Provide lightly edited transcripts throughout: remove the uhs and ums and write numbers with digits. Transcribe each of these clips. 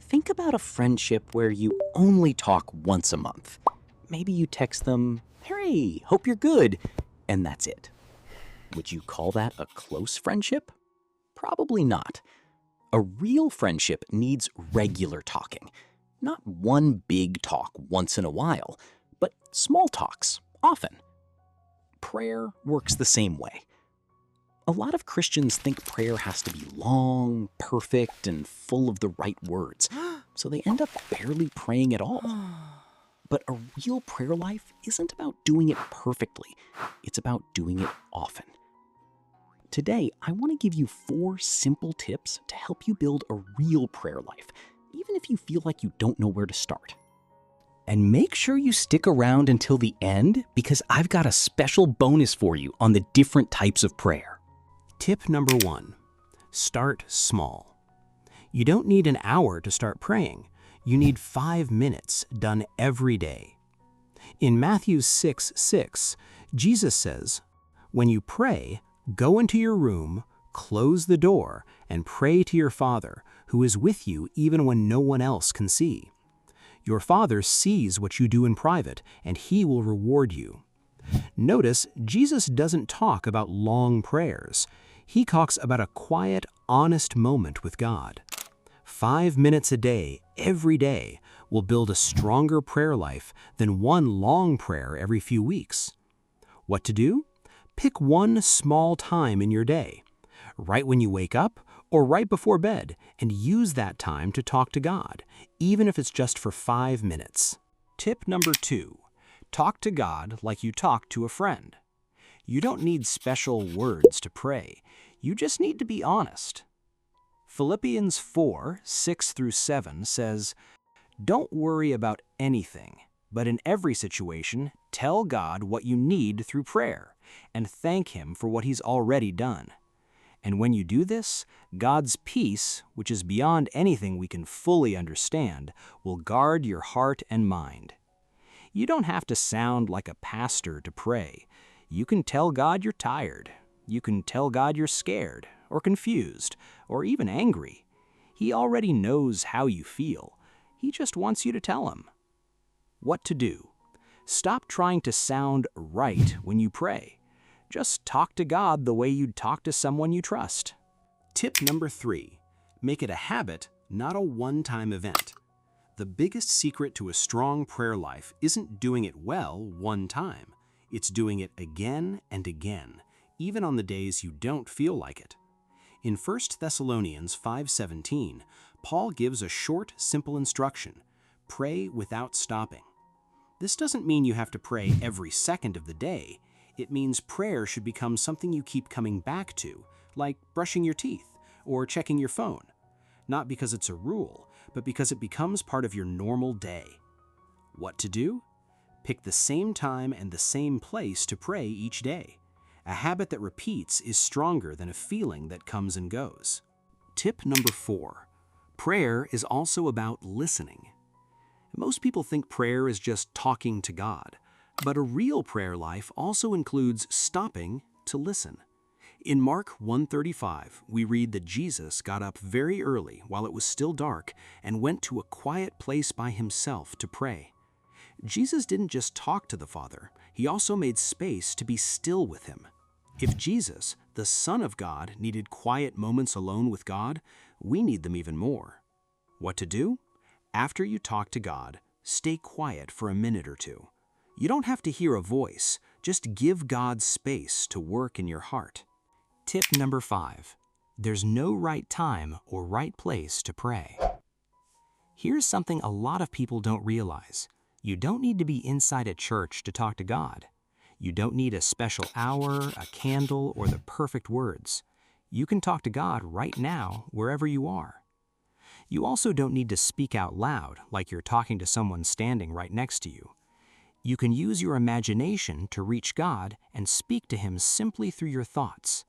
Think about a friendship where you only talk once a month. Maybe you text them, "Hey, hope you're good," and that's it. Would you call that a close friendship? Probably not. A real friendship needs regular talking. Not one big talk once in a while, but small talks, often. Prayer works the same way. A lot of Christians think prayer has to be long, perfect, and full of the right words, so they end up barely praying at all. But a real prayer life isn't about doing it perfectly, it's about doing it often. Today, I want to give you 4 simple tips to help you build a real prayer life, even if you feel like you don't know where to start. And make sure you stick around until the end, because I've got a special bonus for you on the different types of prayer. Tip number 1, start small. You don't need an hour to start praying. You need 5 minutes done every day. In Matthew 6:6, Jesus says, "When you pray, go into your room, close the door, and pray to your Father, who is with you even when no one else can see. Your Father sees what you do in private, and He will reward you." Notice, Jesus doesn't talk about long prayers. He talks about a quiet, honest moment with God. 5 minutes a day, every day, will build a stronger prayer life than one long prayer every few weeks. What to do? Pick one small time in your day, right when you wake up or right before bed, and use that time to talk to God, even if it's just for 5 minutes. Tip number 2, talk to God like you talk to a friend. You don't need special words to pray. You just need to be honest. Philippians 4:6-7 says, "Don't worry about anything, but in every situation, tell God what you need through prayer, and thank Him for what He's already done. And when you do this, God's peace, which is beyond anything we can fully understand, will guard your heart and mind." You don't have to sound like a pastor to pray. You can tell God you're tired. You can tell God you're scared, or confused, or even angry. He already knows how you feel. He just wants you to tell Him. What to do? Stop trying to sound right when you pray. Just talk to God the way you'd talk to someone you trust. Tip number 3, make it a habit, not a one-time event. The biggest secret to a strong prayer life isn't doing it well one time. It's doing it again and again, even on the days you don't feel like it. In 1 Thessalonians 5:17, Paul gives a short, simple instruction: pray without stopping. This doesn't mean you have to pray every second of the day. It means prayer should become something you keep coming back to, like brushing your teeth or checking your phone. Not because it's a rule, but because it becomes part of your normal day. What to do? Pick the same time and the same place to pray each day. A habit that repeats is stronger than a feeling that comes and goes. Tip number 4, prayer is also about listening. Most people think prayer is just talking to God, but a real prayer life also includes stopping to listen. In Mark 1:35, we read that Jesus got up very early while it was still dark and went to a quiet place by himself to pray. Jesus didn't just talk to the Father, he also made space to be still with him. If Jesus, the Son of God, needed quiet moments alone with God, we need them even more. What to do? After you talk to God, stay quiet for a minute or two. You don't have to hear a voice, just give God space to work in your heart. Tip number 5, there's no right time or right place to pray. Here's something a lot of people don't realize. You don't need to be inside a church to talk to God. You don't need a special hour, a candle, or the perfect words. You can talk to God right now, wherever you are. You also don't need to speak out loud like you're talking to someone standing right next to you. You can use your imagination to reach God and speak to Him simply through your thoughts.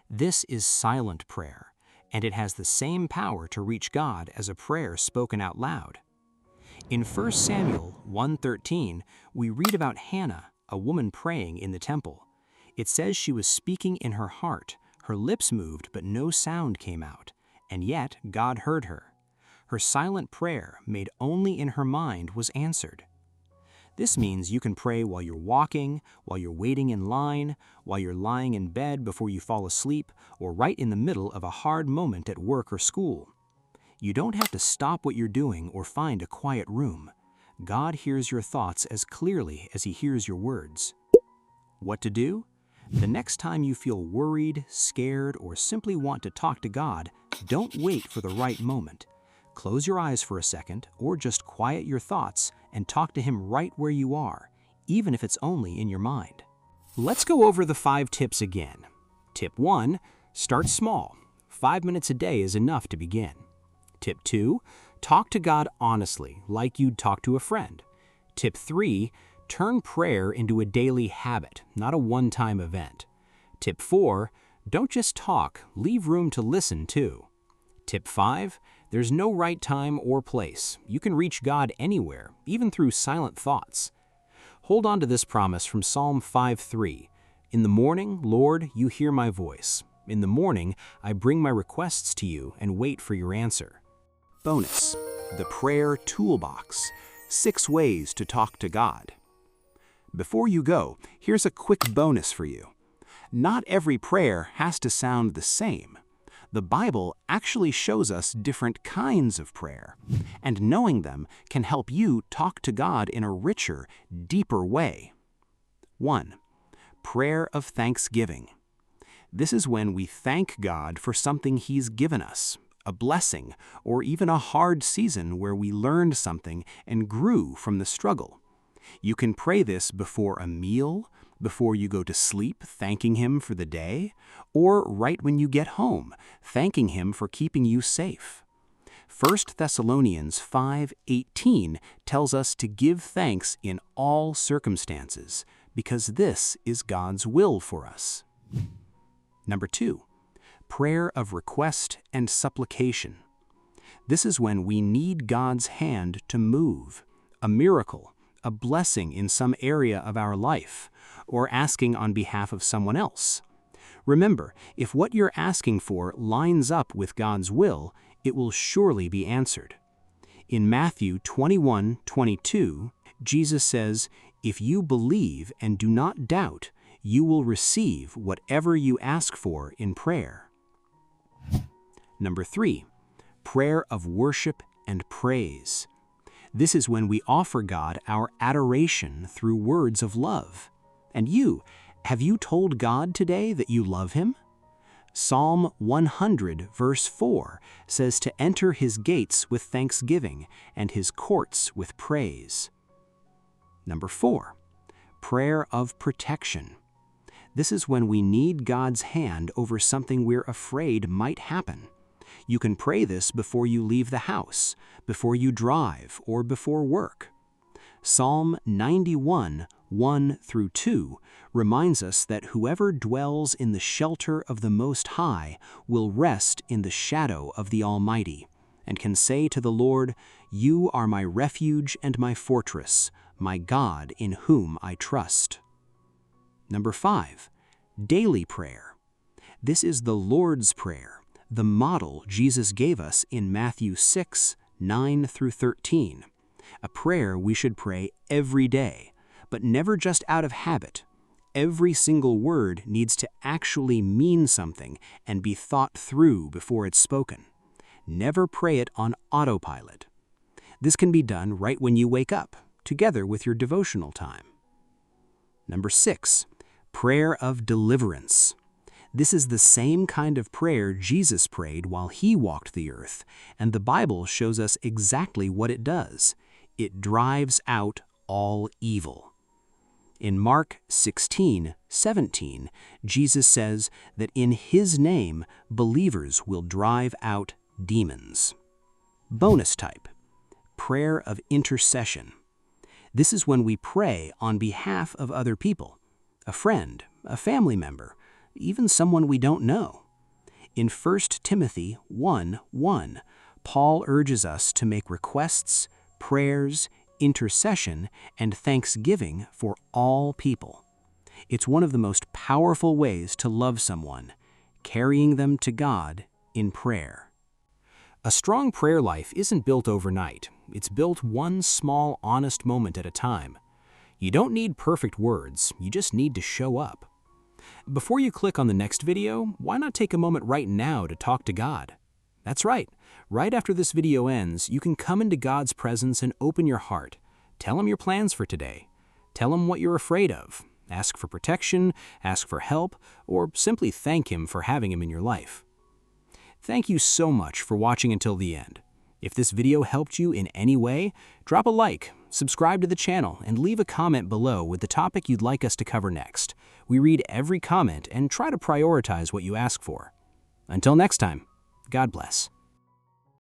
This is silent prayer, and it has the same power to reach God as a prayer spoken out loud. In 1 Samuel 1:13, we read about Hannah, a woman praying in the temple. It says she was speaking in her heart. Her lips moved, but no sound came out, and yet God heard her. Her silent prayer, made only in her mind, was answered. This means you can pray while you're walking, while you're waiting in line, while you're lying in bed before you fall asleep, or right in the middle of a hard moment at work or school. You don't have to stop what you're doing or find a quiet room. God hears your thoughts as clearly as He hears your words. What to do? The next time you feel worried, scared, or simply want to talk to God, don't wait for the right moment. Close your eyes for a second, or just quiet your thoughts and talk to Him right where you are, even if it's only in your mind. Let's go over the 5 tips again. Tip 1, start small. 5 minutes a day is enough to begin. Tip 2, talk to God honestly, like you'd talk to a friend. Tip 3, turn prayer into a daily habit, not a one-time event. Tip 4, don't just talk, leave room to listen too. Tip 5, there's no right time or place. You can reach God anywhere, even through silent thoughts. Hold on to this promise from Psalm 5:3. In the morning, Lord, you hear my voice. In the morning, I bring my requests to you and wait for your answer. Bonus, the prayer toolbox. 6 ways to talk to God. Before you go, here's a quick bonus for you. Not every prayer has to sound the same. The Bible actually shows us different kinds of prayer, and knowing them can help you talk to God in a richer, deeper way. 1. Prayer of thanksgiving. This is when we thank God for something He's given us, a blessing, or even a hard season where we learned something and grew from the struggle. You can pray this before a meal, before you go to sleep, thanking Him for the day, or right when you get home, thanking Him for keeping you safe. 1 Thessalonians 5:18 tells us to give thanks in all circumstances, because this is God's will for us. Number 2, prayer of request and supplication. This is when we need God's hand to move, a miracle, a blessing in some area of our life, or asking on behalf of someone else. Remember, if what you're asking for lines up with God's will, it will surely be answered. In Matthew 21:22, Jesus says, "If you believe and do not doubt, you will receive whatever you ask for in prayer." Number 3, prayer of worship and praise. This is when we offer God our adoration through words of love. And have you told God today that you love Him? Psalm 100 verse 4 says to enter His gates with thanksgiving and His courts with praise. Number 4, prayer of protection. This is when we need God's hand over something we're afraid might happen. You can pray this before you leave the house, before you drive, or before work. Psalm 91, 1-2 reminds us that whoever dwells in the shelter of the Most High will rest in the shadow of the Almighty, and can say to the Lord, "You are my refuge and my fortress, my God in whom I trust." Number 5, daily prayer. This is the Lord's Prayer, the model Jesus gave us in Matthew 6:9-13, a prayer we should pray every day, but never just out of habit. Every single word needs to actually mean something and be thought through before it's spoken. Never pray it on autopilot. This can be done right when you wake up, together with your devotional time. Number 6, prayer of deliverance. This is the same kind of prayer Jesus prayed while He walked the earth, and the Bible shows us exactly what it does. It drives out all evil. In Mark 16:17, Jesus says that in His name, believers will drive out demons. Bonus type, prayer of intercession. This is when we pray on behalf of other people, a friend, a family member, even someone we don't know. In 1 Timothy 1:1, Paul urges us to make requests, prayers, intercession, and thanksgiving for all people. It's one of the most powerful ways to love someone, carrying them to God in prayer. A strong prayer life isn't built overnight. It's built one small, honest moment at a time. You don't need perfect words, you just need to show up. Before you click on the next video, why not take a moment right now to talk to God? That's right. Right after this video ends, you can come into God's presence and open your heart. Tell Him your plans for today. Tell Him what you're afraid of. Ask for protection, ask for help, or simply thank Him for having Him in your life. Thank you so much for watching until the end. If this video helped you in any way, drop a like, subscribe to the channel, and leave a comment below with the topic you'd like us to cover next. We read every comment and try to prioritize what you ask for. Until next time, God bless.